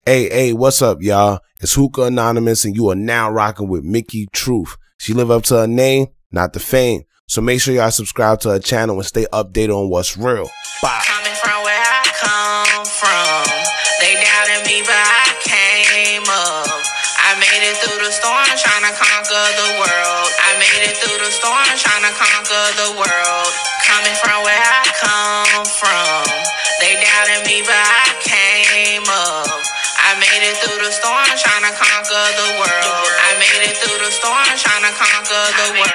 Hey, what's up, y'all? It's Hookah Anonymous, and you are now rocking with Mickey Truth. She live up to her name, not the fame. So make sure y'all subscribe to her channel and stay updated on what's real. Bye. Coming from where I come from, they doubted me, but I came up. I made it through the storm, trying to conquer the world. I made it through the storm, trying to conquer the world. Coming from where I come from, they doubted me, but I came up. I made it through the storm, trying to conquer the world. I made it through the storm, trying to conquer the world.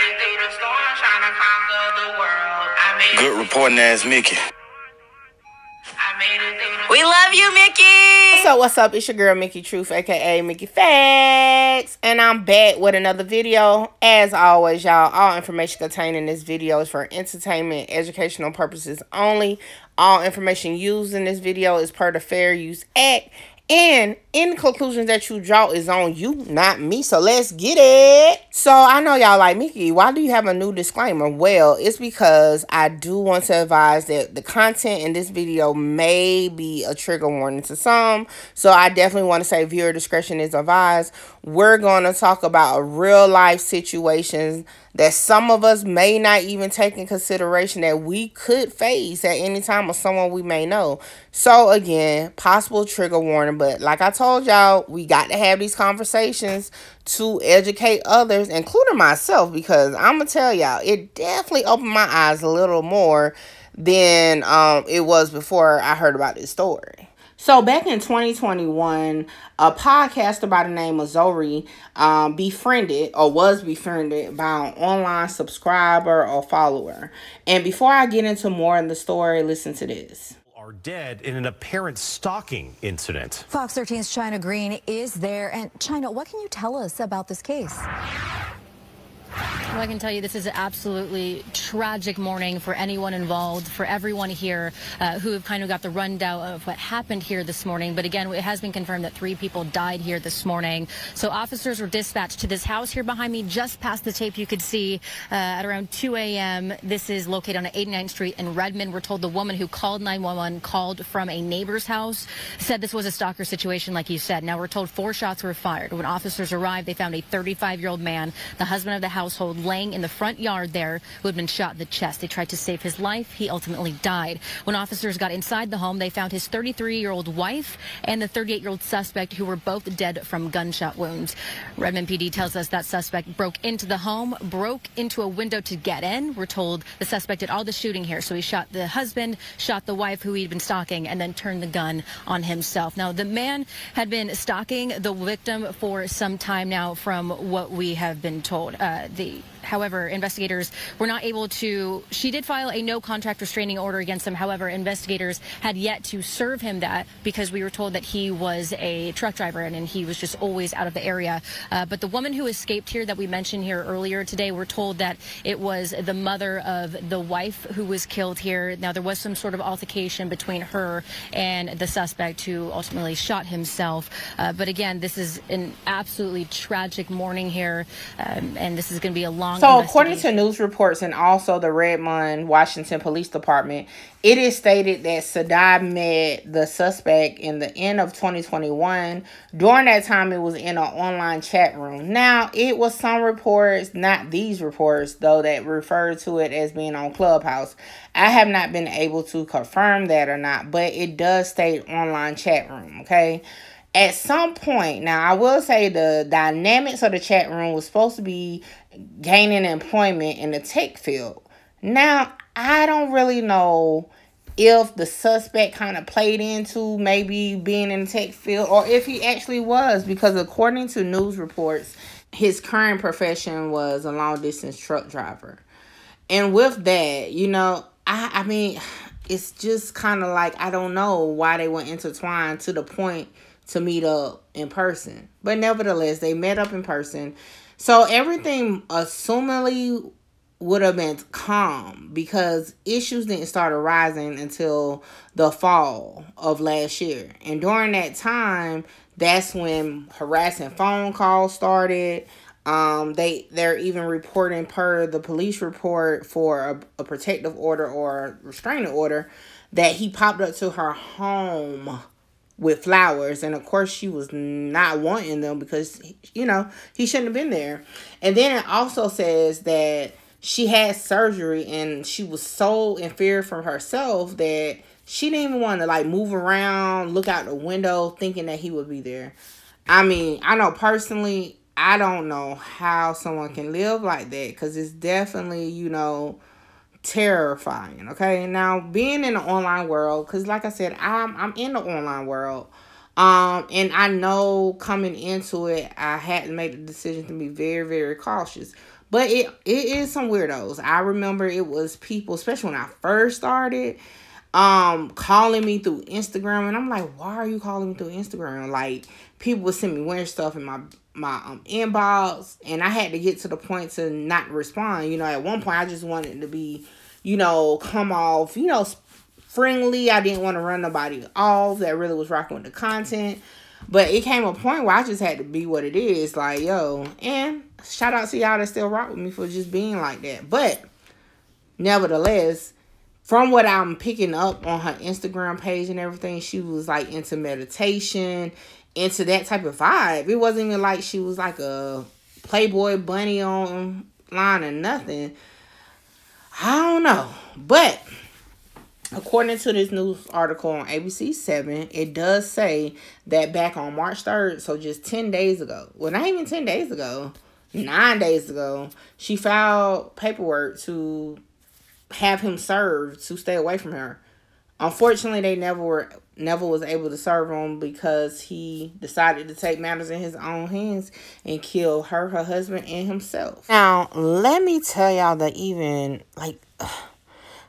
Good reporting ass Mickey. We love you, Mickey. So what's up? It's your girl Mickey Truth, aka Mickey Facts, and I'm back with another video. As always, y'all, all information contained in this video is for entertainment, educational purposes only. All information used in this video is per the Fair Use Act, and any conclusions that you draw is on you, not me. So let's get it. So I know y'all like, Mickey, why do you have a new disclaimer? Well, it's because I do want to advise that the content in this video may be a trigger warning to some. So I definitely want to say viewer discretion is advised. We're going to talk about real life situations that some of us may not even take in consideration that we could face at any time, or someone we may know. So again, possible trigger warning, but like I told y'all, we got to have these conversations to educate others, including myself, because I'm gonna tell y'all, it definitely opened my eyes a little more than it was before I heard about this story. So back in 2021, a podcaster by the name of Zori was befriended by an online subscriber or follower. And before I get into more in the story, listen to this. Are dead in an apparent stalking incident. Fox 13's China Green is there. And China, what can you tell us about this case? Well, I can tell you this is an absolutely tragic morning for anyone involved, for everyone here who have kind of got the rundown of what happened here this morning. But again, it has been confirmed that 3 people died here this morning. So officers were dispatched to this house here behind me, just past the tape you could see at around 2 a.m. This is located on 89th Street in Redmond. We're told the woman who called 911 called from a neighbor's house, said this was a stalker situation, like you said. Now we're told 4 shots were fired. When officers arrived, they found a 35-year-old man, the husband of the household, laying in the front yard there, who had been shot in the chest. They tried to save his life. He ultimately died. When officers got inside the home, they found his 33-year-old wife and the 38-year-old suspect, who were both dead from gunshot wounds. Redmond PD tells us that suspect broke into the home, broke into a window to get in. We're told the suspect did all the shooting here. So he shot the husband, shot the wife who he'd been stalking, and then turned the gun on himself. Now, the man had been stalking the victim for some time now, from what we have been told. However, investigators were not able to. She did file a no contract restraining order against him. However, investigators had yet to serve him that, because we were told that he was a truck driver and he was just always out of the area. But the woman who escaped here that we mentioned here earlier today, we're told that it was the mother of the wife who was killed here. Now, there was some sort of altercation between her and the suspect, who ultimately shot himself. But again, this is an absolutely tragic morning here, and this is going to be a long. So according to news reports and also the Redmond, Washington Police Department, it is stated that Saddam met the suspect in the end of 2021. During that time, it was in an online chat room. Now, it was some reports, not these reports, though, that referred to it as being on Clubhouse. I have not been able to confirm that or not, but it does state online chat room, okay? At some point, now I will say the dynamics of the chat room was supposed to be gaining employment in the tech field. Now, I don't really know if the suspect kind of played into maybe being in the tech field, or if he actually was, because according to news reports, his current profession was a long distance truck driver. And with that, you know, I mean, it's just kind of like, I don't know why they were intertwined to the point to meet up in person. But nevertheless, they met up in person. So everything assumingly would have been calm, because issues didn't start arising until the fall of last year. And during that time, that's when harassing phone calls started. They're even reporting, per the police report, for a protective order or a restraining order, that he popped up to her home with flowers. And of course she was not wanting them because, you know, he shouldn't have been there. And then it also says that she had surgery and she was so in fear for herself that she didn't even want to like move around, look out the window thinking that he would be there. I mean, I know personally, I don't know how someone can live like that, because it's definitely, you know, terrifying. Okay, now being in the online world, because like I said, I'm in the online world, and I know coming into it, I had to make the decision to be very, very cautious. But it is some weirdos. I remember it was people, especially when I first started, calling me through Instagram, and I'm like, why are you calling me through Instagram? Like, people would send me weird stuff in my inbox, and I had to get to the point to not respond. You know, at one point I just wanted to be, you know, come off, you know, friendly. I didn't want to run nobody off that really was rocking with the content. But it came a point where I just had to be what it is. Like, yo, and shout out to y'all that still rock with me for just being like that. But nevertheless, from what I'm picking up on her Instagram page and everything, she was like into meditation, into that type of vibe. It wasn't even like she was like a Playboy bunny online or nothing. I don't know. But according to this news article on ABC7, it does say that back on March 3rd, so just 10 days ago, well, not even 10 days ago, 9 days ago, she filed paperwork to have him served to stay away from her. Unfortunately, they never was able to serve him because he decided to take matters in his own hands and kill her husband, and himself. Now, let me tell y'all that even, like,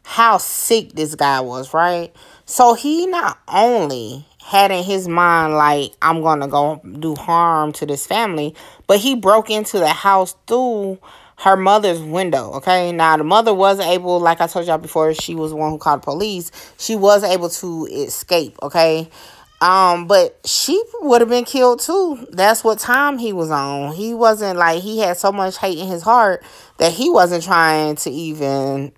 how sick this guy was, right? So he not only had in his mind, like, I'm going to go do harm to this family, but he broke into the house through her mother's window, okay? Now, the mother was able, like I told y'all before, she was the one who called the police. She was able to escape, okay? But she would have been killed too. That's what time he was on. He wasn't like, he had so much hate in his heart that he wasn't trying to even,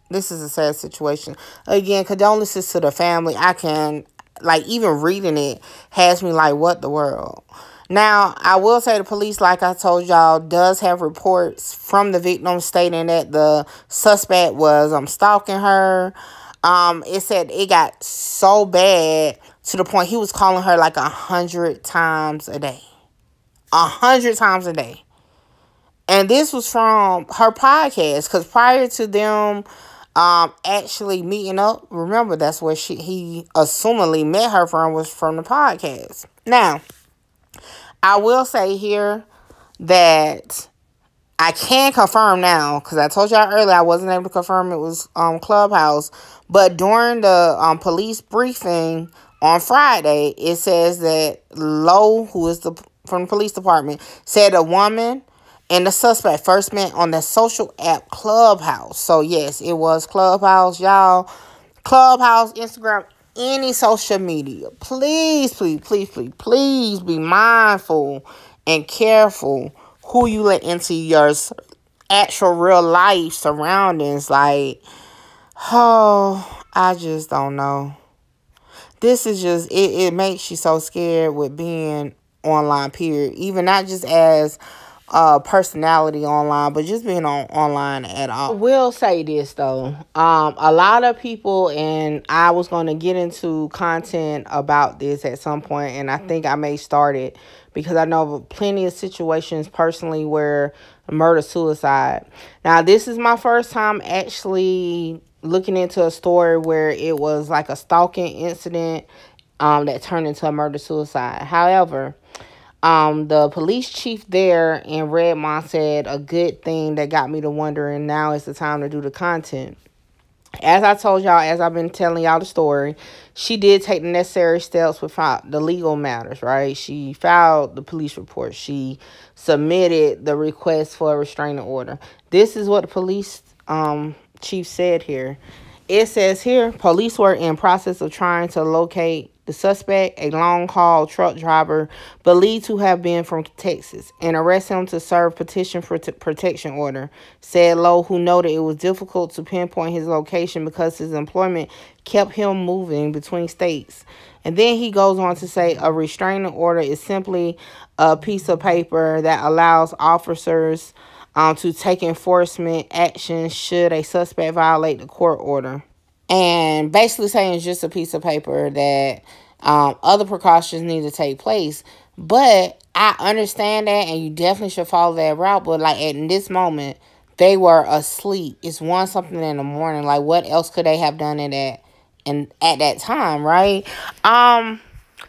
this is a sad situation. Again, condolences to the family. I can, like, even reading it has me like, what the world? Now, I will say the police, like I told y'all, does have reports from the victim stating that the suspect was stalking her. It said it got so bad to the point he was calling her like 100 times a day. 100 times a day. And this was from her podcast, because prior to them actually meeting up, remember, that's where he assumedly met her from, was from the podcast. Now, I will say here that I can confirm now, because I told y'all earlier I wasn't able to confirm it was Clubhouse. But during the police briefing on Friday, it says that Lowe, who is from the police department, said a woman and the suspect first met on the social app Clubhouse. So yes, it was Clubhouse, y'all. Clubhouse, Instagram, any social media. Please, please, please, please, please be mindful and careful who you let into your actual real life surroundings. Like, oh, I just don't know. This is just, it makes you so scared with being online, period. Even not just as personality online, but just being online at all. I will say this though, a lot of people, and I was going to get into content about this at some point, and I think I may start it, because I know of plenty of situations personally where murder-suicide. Now, this is my first time actually looking into a story where it was like a stalking incident that turned into a murder-suicide. However, the police chief there in Redmond said a good thing that got me to wondering, now is the time to do the content. As I told y'all, as I've been telling y'all the story, she did take the necessary steps without the legal matters, right? She filed the police report. She submitted the request for a restraining order. This is what the police chief said here. It says here, police were in process of trying to locate the suspect, a long-haul truck driver believed to have been from Texas, and arrest him to serve petition for protection order, said Lowe, who noted it was difficult to pinpoint his location because his employment kept him moving between states. And then he goes on to say a restraining order is simply a piece of paper that allows officers to take enforcement action should a suspect violate the court order. And basically saying it's just a piece of paper that other precautions need to take place. But I understand that, and you definitely should follow that route. But, like, at this moment, they were asleep. It's 1-something in the morning. Like, what else could they have done at that time, right?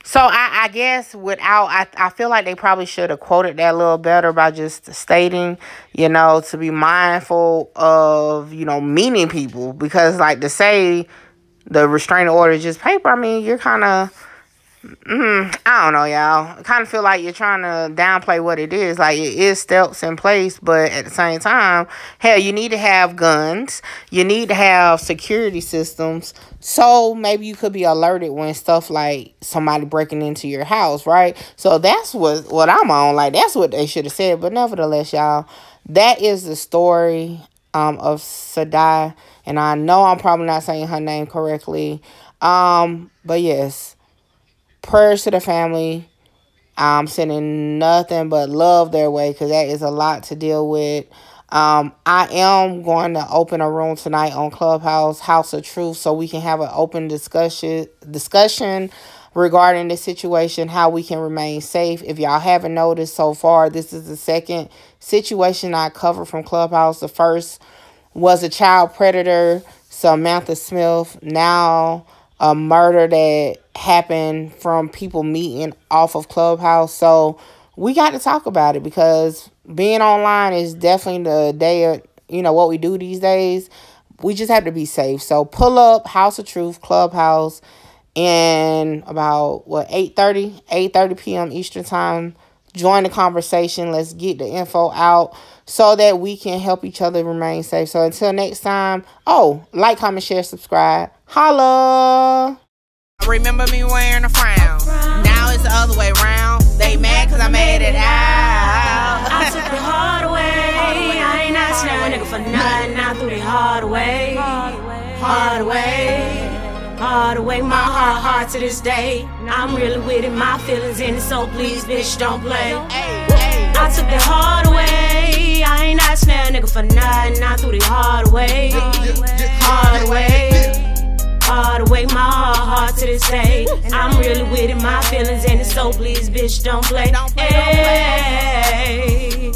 So I guess I feel like they probably should have quoted that a little better by just stating, to be mindful of, meeting people. Because, like, to say the restraining order is just paper, I mean, you're kind of, I don't know, y'all. I kind of feel like you're trying to downplay what it is. Like, it is steps in place, but at the same time, hell, you need to have guns. You need to have security systems. So maybe you could be alerted when stuff like somebody breaking into your house, right? So that's what I'm on. Like, that's what they should have said. But nevertheless, y'all, that is the story of Sadai. And I know I'm probably not saying her name correctly. But yes. Prayers to the family. I'm sending nothing but love their way because that is a lot to deal with. I am going to open a room tonight on Clubhouse, House of Truth, so we can have an open discussion regarding the situation, how we can remain safe. If y'all haven't noticed so far, this is the second situation I covered from Clubhouse. The first was a child predator, Samantha Smith. Now a murder that happened from people meeting off of Clubhouse. So we got to talk about it because being online is definitely the day of, what we do these days. We just have to be safe. So pull up House of Truth, Clubhouse, in about, 8:30 p.m. Eastern Time. Join the conversation. Let's get the info out so that we can help each other remain safe. So until next time, like, comment, share, subscribe. Holla! Remember me wearing a frown. Now it's the other way around. They mad cause I made it out. I took the hard way. I ain't asking a nigga for nothing. I threw the hard way. Hard way. Hard way, my heart to this day. I'm really with it, my feelings in it, so please, bitch, don't play. I took the hard way. I ain't asking a nigga for nothing. I threw the hard way. Hard way. Hard way, my heart to this day. I'm really with it, my feelings in it, so please, bitch, don't play. Hey.